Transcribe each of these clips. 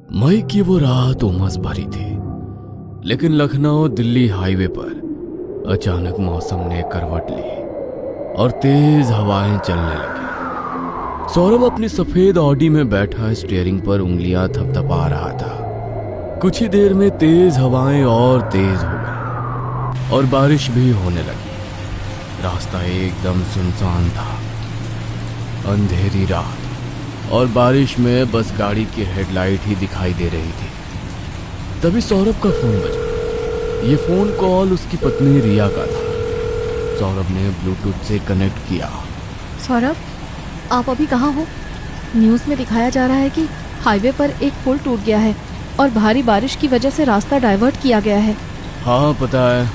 मई की वो रात उमस भरी थी, लेकिन लखनऊ दिल्ली हाईवे पर अचानक मौसम ने करवट ली और तेज हवाएं चलने लगी। सौरभ अपनी सफेद ऑडी में बैठा स्टीयरिंग पर उंगलियां थपथपा रहा था। कुछ ही देर में तेज हवाएं और तेज हो गई और बारिश भी होने लगी। रास्ता एकदम सुनसान था, अंधेरी रात, और बारिश में बस गाड़ी की हेडलाइट ही दिखाई दे रही थी। तभी सौरभ का फोन बजा। ये फोन कॉल उसकी पत्नी रिया का था। सौरभ ने ब्लूटूथ से कनेक्ट किया। सौरभ, आप अभी कहाँ हो? न्यूज़ में दिखाया जा रहा है कि हाईवे पर एक पुल टूट गया है और भारी बारिश की वजह से रास्ता डाइवर्ट किया गया है। हाँ पता है,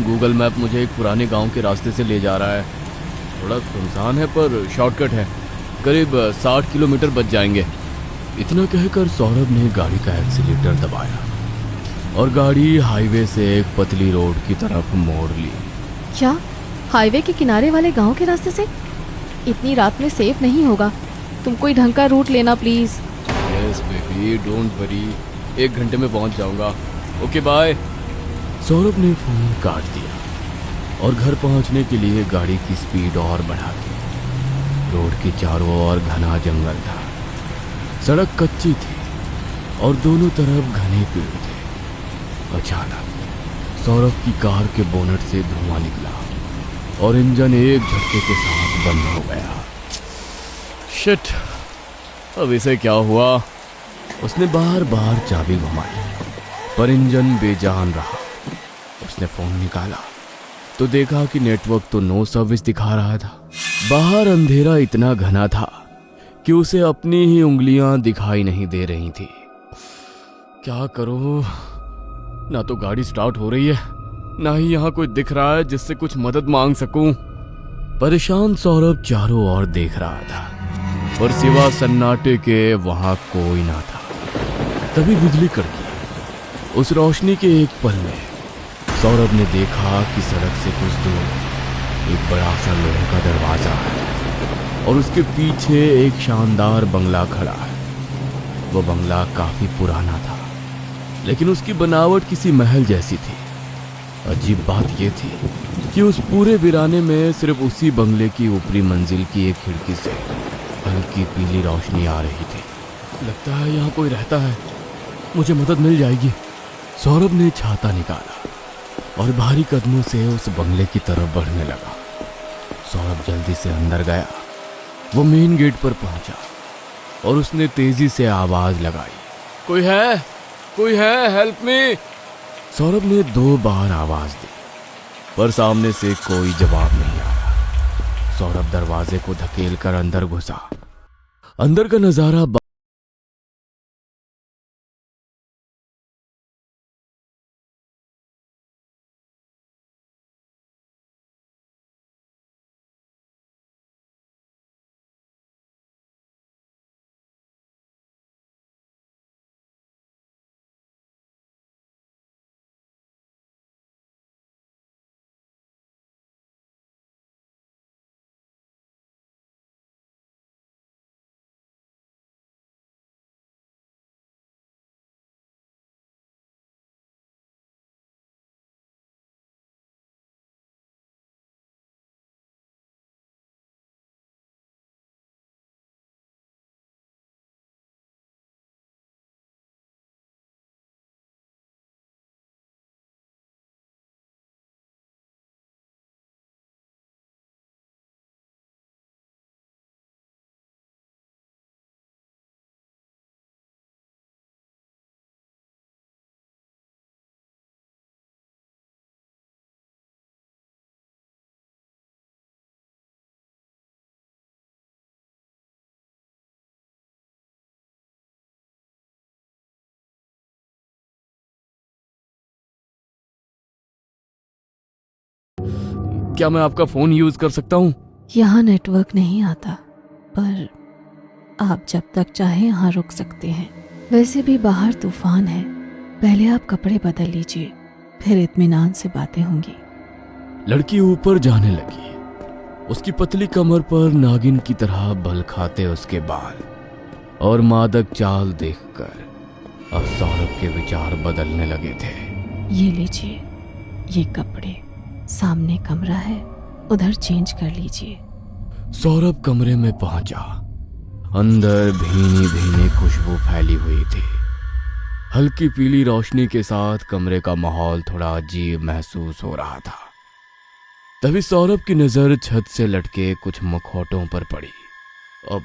गूगल मैप मुझे एक पुराने गांव के रास्ते से ले जा रहा है। थोड़ा सुनसान है पर शॉर्टकट है, करीब 60 किलोमीटर बच जाएंगे। इतना कहकर सौरभ ने गाड़ी का एक्सीलेटर दबाया और गाड़ी हाईवे से एक पतली रोड की तरफ मोड़ ली। क्या हाईवे के किनारे वाले गांव के रास्ते से? इतनी रात में सेफ नहीं होगा। तुम कोई ढंग का रूट लेना please. Yes baby, don't worry, 1 घंटे में पहुंच जाऊंगा। Okay bye. सौरभ ने फोन काट दिया और घर पहुंचने के लिए गाड़ी की स्पीड और बढ़ा दी। रोड के चारों ओर घना जंगल था, सड़क कच्ची थी और दोनों तरफ घने पेड़ थे। अचानक सौरभ की कार के बोनट से धुआं निकला और इंजन एक झटके के साथ बंद हो गया। शिट, अब इसे क्या हुआ? उसने बार बार चाबी घुमाई पर इंजन बेजान रहा। उसने फोन निकाला तो देखा कि नेटवर्क तो नो सर्विस दिखा रहा था। बाहर अंधेरा इतना घना था कि उसे अपनी ही उंगलियां दिखाई नहीं दे रही थी। क्या करूं? ना तो गाड़ी स्टार्ट हो रही है, ना ही यहां कोई दिख रहा है जिससे कुछ मदद मांग सकूं। परेशान सौरभ चारों ओर देख रहा था पर सिवा सन्नाटे के वहां कोई ना था। तभी बिजली कड़की। उस रोशनी के एक पल में सौरभ ने देखा कि सड़क से कुछ दूर एक बड़ा सा लोहे का दरवाजा है और उसके पीछे एक शानदार बंगला खड़ा है। वो बंगला काफी पुराना था, लेकिन उसकी बनावट किसी महल जैसी थी। अजीब बात यह थी कि उस पूरे वीराने में सिर्फ उसी बंगले की ऊपरी मंजिल की एक खिड़की से हल्की पीली रोशनी आ रही थी। लगता है यहाँ कोई रहता है, मुझे मदद मिल जाएगी। सौरभ ने छाता निकाला और भारी कदमों से उस बंगले की तरफ बढ़ने लगा। सौरभ जल्दी से अंदर गया। वो मेन गेट पर पहुंचा और उसने तेजी से आवाज लगाई, कोई है? कोई है? Help me. सौरभ ने 2 बार आवाज दी पर सामने से कोई जवाब नहीं आया। सौरभ दरवाजे को धकेलकर अंदर घुसा। अंदर का नजारा क्या मैं आपका फोन यूज कर सकता हूँ? यहाँ नेटवर्क नहीं आता, पर आप जब तक चाहें यहाँ रुक सकते हैं। वैसे भी बाहर तूफान है। पहले आप कपड़े बदल लीजिए, फिर इत्मीनान से बातें होंगी। लड़की ऊपर जाने लगी। उसकी पतली कमर पर नागिन की तरह बल खाते उसके बाल और मादक चाल देखकर अब सौरभ के विचार बदलने लगे थे। ये लीजिए, ये कपड़े, सामने कमरा है, उधर चेंज कर लीजिए। सौरभ कमरे में पहुंचा। अंदर भीनी भीनी खुशबू फैली हुई थी। हल्की पीली रोशनी के साथ कमरे का माहौल थोड़ा अजीब महसूस हो रहा था। तभी सौरभ की नजर छत से लटके कुछ मुखौटों पर पड़ी। अब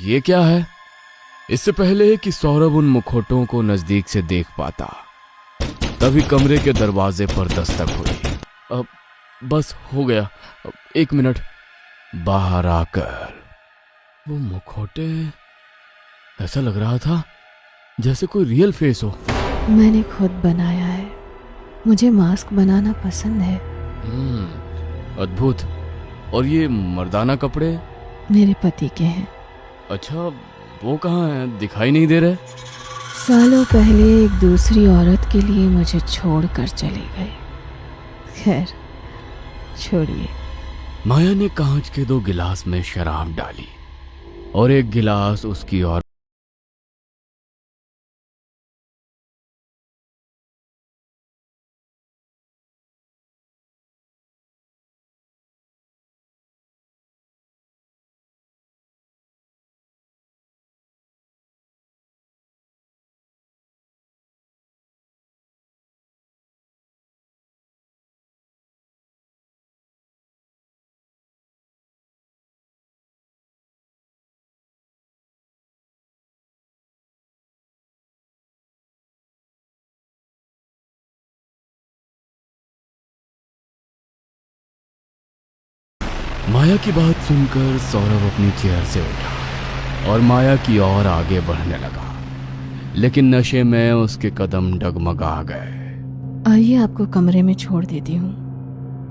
ये क्या है? इससे पहले कि सौरभ उन मुखौटों को नजदीक से देख पाता, तभी कमरे के दरवाजे पर दस्तक हुई। अब बस हो गया, अब 1 मिनट। बाहर आकर वो मुखौटे, ऐसा लग रहा था जैसे कोई रियल फेस हो। मैंने खुद बनाया है, मुझे मास्क बनाना पसंद है। अद्भुत। और ये मर्दाना कपड़े? मेरे पति के हैं। अच्छा, वो कहाँ हैं? दिखाई नहीं दे रहे। सालों पहले एक दूसरी औरत के लिए मुझे छोड़कर चले गए। खैर, छोड़िए। माया ने कांच के 2 गिलास में शराब डाली और एक गिलास उसकी ओर। माया की बात सुनकर सौरभ अपनी चेयर से उठा और माया की ओर आगे बढ़ने लगा, लेकिन नशे में उसके कदम डगमगा गए। आइए, आपको कमरे में छोड़ देती हूँ,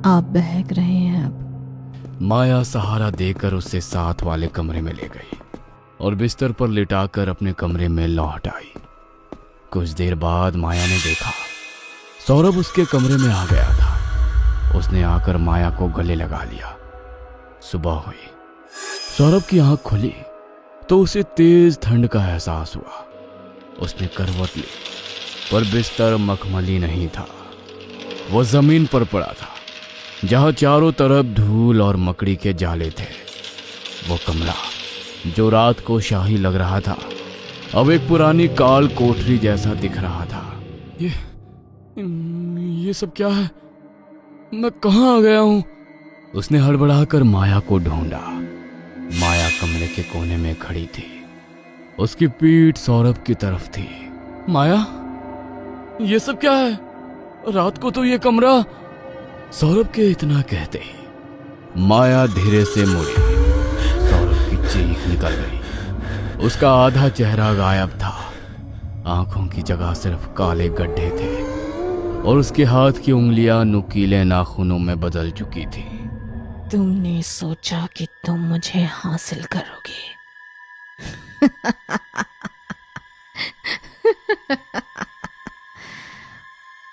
आप बहक रहे हैं अब। माया सहारा देकर उसे साथ वाले कमरे में ले गई और बिस्तर पर लिटाकर अपने कमरे में लौट आई। कुछ देर बाद माया ने देखा सौरभ उसके कमरे में आ गया था। उसने आकर माया को गले लगा लिया। सुबह हुई। सौरभ की आंख खुली तो उसे तेज ठंड का एहसास हुआ। उसने करवट ली, पर बिस्तर मखमली नहीं था, वो जमीन पर पड़ा था, जहां चारों तरफ धूल और मकड़ी के जाले थे। वो कमरा जो रात को शाही लग रहा था, अब एक पुरानी काल कोठरी जैसा दिख रहा था। ये सब क्या है? मैं कहां आ गया हूं? उसने हड़बड़ाकर माया को ढूंढा। माया कमरे के कोने में खड़ी थी, उसकी पीठ सौरभ की तरफ थी। माया, ये सब क्या है? रात को तो ये कमरा। सौरभ के इतना कहते ही माया धीरे से मुड़ी। सौरभ की चीख निकल गई। उसका आधा चेहरा गायब था, आंखों की जगह सिर्फ काले गड्ढे थे और उसके हाथ की उंगलियां नुकीले नाखूनों में बदल चुकी थी। तुमने सोचा कि तुम मुझे हासिल करोगे।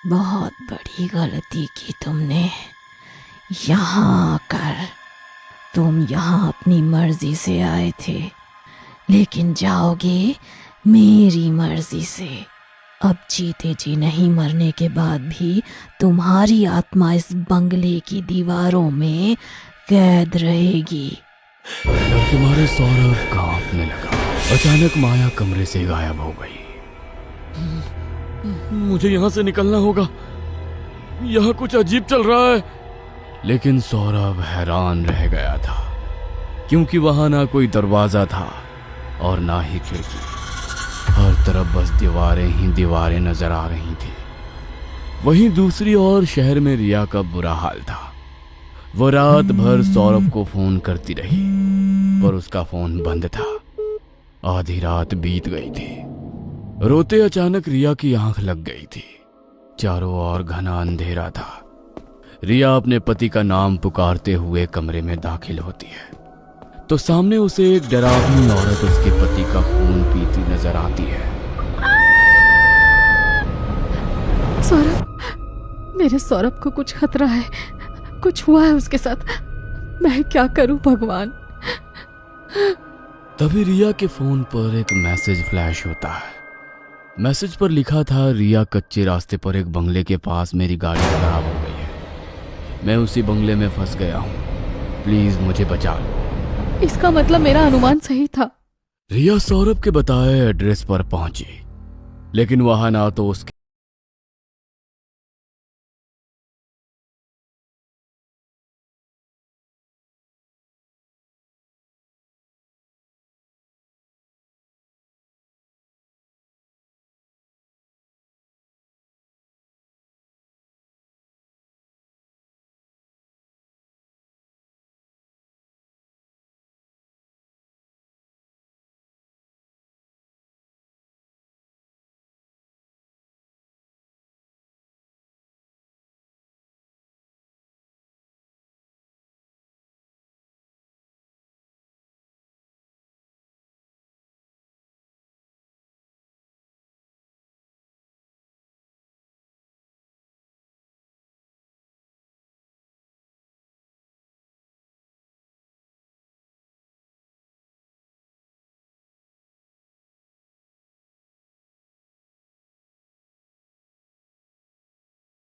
बहुत बड़ी गलती की तुमने यहाँ आकर। तुम यहाँ अपनी मर्जी से आए थे, लेकिन जाओगे मेरी मर्जी से। अब जीते जी नहीं मरने के बाद भी तुम्हारी आत्मा इस बंगले की दीवारों में कैद रहेगी। डर के मारे सौरभ कांपने लगा। अचानक माया कमरे से गायब हो गई। मुझे यहाँ से निकलना होगा, यहाँ कुछ अजीब चल रहा है। लेकिन सौरभ हैरान रह गया था, क्योंकि वहां ना कोई दरवाजा था और ना ही खिड़की। हर तरफ बस दीवारें ही दीवारें नजर आ रही थी। वहीं दूसरी ओर शहर में रिया का बुरा हाल था। वो रात भर सौरभ को फोन करती रही, पर उसका फोन बंद था। आधी रात बीत गई थी। रोते अचानक रिया की आंख लग गई थी। चारों ओर घना अंधेरा था। रिया अपने पति का नाम पुकारते हुए कमरे में दाखिल होती है तो सामने उसे एक डरावनी औरत उसके पति का खून पीती नजर आती है। सौरभ, मेरे सौरभ को कुछ खतरा है, कुछ हुआ है उसके साथ। मैं क्या करूं भगवान? तभी रिया के फोन पर एक मैसेज फ्लैश होता है। मैसेज पर लिखा था, रिया कच्चे रास्ते पर एक बंगले के पास मेरी गाड़ी खराब हो गई है। मैं उसी बंगले में फंस गया हूँ, प्लीज मुझे बचा लो। इसका मतलब मेरा अनुमान सही था। रिया सौरभ के बताए एड्रेस पर पहुंची, लेकिन वहां ना तो उसके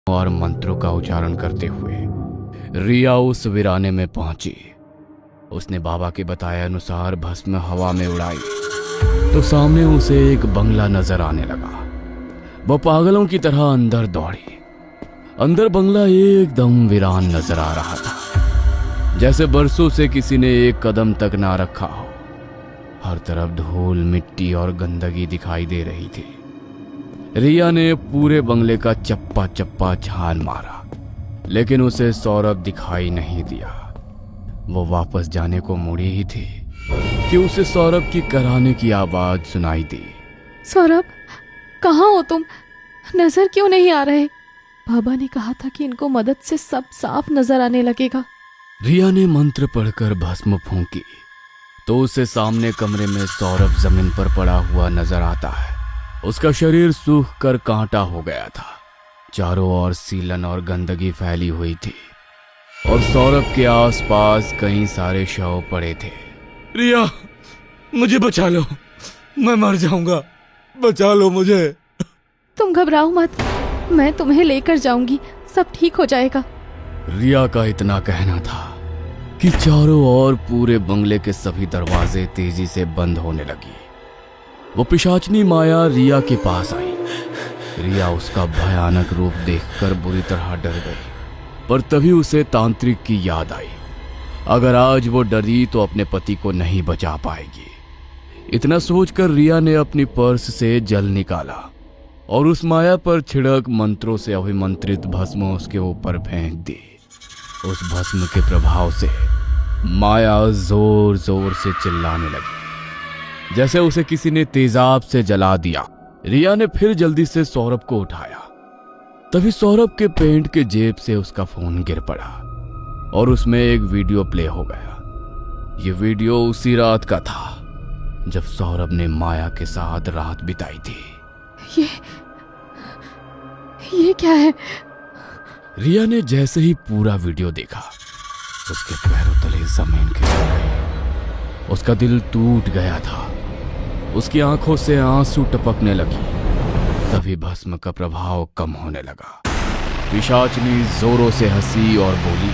और मंत्रों का उच्चारण करते हुए रिया उस वीराने में पहुंची। उसने बाबा के बताए अनुसार भस्म हवा में उड़ाई तो सामने उसे एक बंगला नजर आने लगा। वो पागलों की तरह अंदर दौड़ी। अंदर बंगला एकदम वीरान नजर आ रहा था, जैसे बरसों से किसी ने एक कदम तक ना रखा हो। हर तरफ धूल, मिट्टी और गंदगी दिखाई दे रही थी। रिया ने पूरे बंगले का चप्पा चप्पा छान मारा, लेकिन उसे सौरभ दिखाई नहीं दिया। वो वापस जाने को मुड़ी ही थी कि उसे सौरभ की कराने की आवाज सुनाई दी। सौरभ, कहाँ हो तुम? नजर क्यों नहीं आ रहे? बाबा ने कहा था कि इनको मदद से सब साफ नजर आने लगेगा। रिया ने मंत्र पढ़कर भस्म फूंकी तो उसे सामने कमरे में सौरभ जमीन पर पड़ा हुआ नजर आता है। उसका शरीर सूख कर कांटा हो गया था। चारों ओर सीलन और गंदगी फैली हुई थी और सौरभ के आसपास कई सारे शव पड़े थे। रिया, मुझे बचा लो, मैं मर जाऊंगा, बचा लो मुझे। तुम घबराओ मत, मैं तुम्हें लेकर जाऊंगी, सब ठीक हो जाएगा। रिया का इतना कहना था कि चारों ओर पूरे बंगले के सभी दरवाजे तेजी से बंद होने लगी। वो पिशाचनी माया रिया के पास आई। रिया उसका भयानक रूप देखकर बुरी तरह डर गई, पर तभी उसे तांत्रिक की याद आई। अगर आज वो डरी तो अपने पति को नहीं बचा पाएगी। इतना सोचकर रिया ने अपनी पर्स से जल निकाला और उस माया पर छिड़क मंत्रों से अभिमंत्रित भस्म उसके ऊपर फेंक दी। उस भस्म के प्रभाव से माया जोर जोर से चिल्लाने लगी, जैसे उसे किसी ने तेजाब से जला दिया। रिया ने फिर जल्दी से सौरभ को उठाया। तभी सौरभ के पैंट के जेब से उसका फोन गिर पड़ा और उसमें एक वीडियो प्ले हो गया। ये वीडियो उसी रात का था जब सौरभ ने माया के साथ रात बिताई थी। ये क्या है? रिया ने जैसे ही पूरा वीडियो देखा, उसके पैरों तले जमीन खिसक गई। उसका दिल टूट गया था। उसकी आंखों से आंसू टपकने लगी। तभी भस्म का प्रभाव कम होने लगा। पिशाचनी जोरों से हंसी और बोली,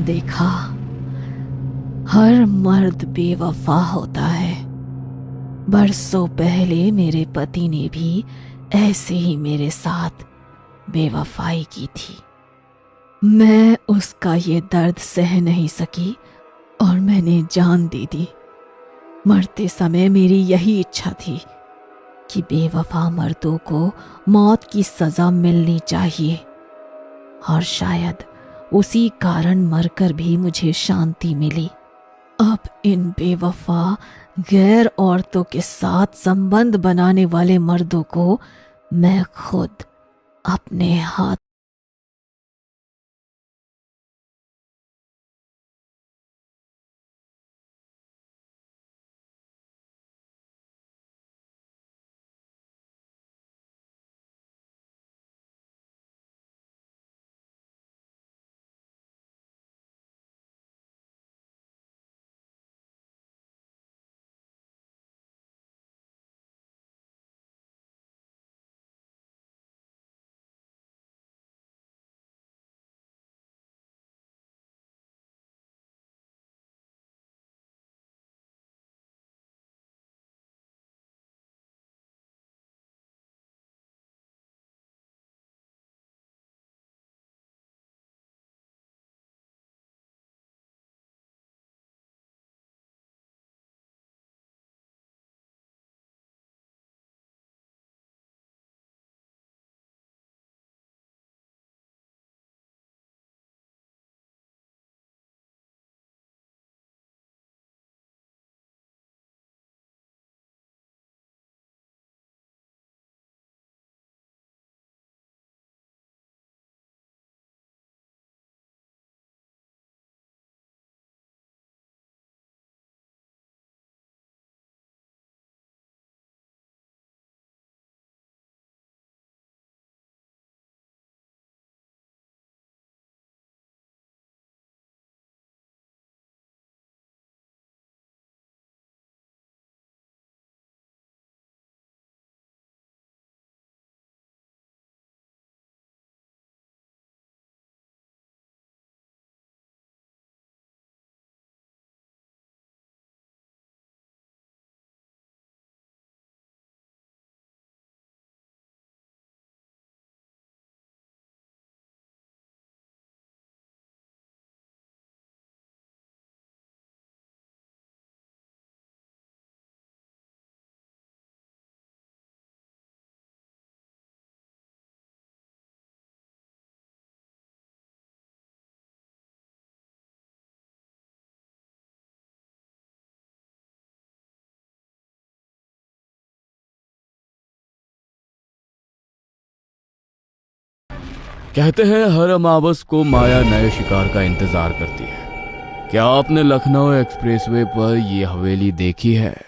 देखा, हर मर्द बेवफा होता है। बरसों पहले मेरे पति ने भी ऐसे ही मेरे साथ बेवफाई की थी। मैं उसका ये दर्द सह नहीं सकी और मैंने जान दे दी। मरते समय मेरी यही इच्छा थी कि बेवफा मर्दों को मौत की सजा मिलनी चाहिए, और शायद उसी कारण मरकर भी मुझे शांति मिली। अब इन बेवफा गैर औरतों के साथ संबंध बनाने वाले मर्दों को मैं खुद अपने हाथ कहते हैं हर अमावस को माया नए शिकार का इंतजार करती है। क्या आपने लखनऊ एक्सप्रेसवे पर ये हवेली देखी है?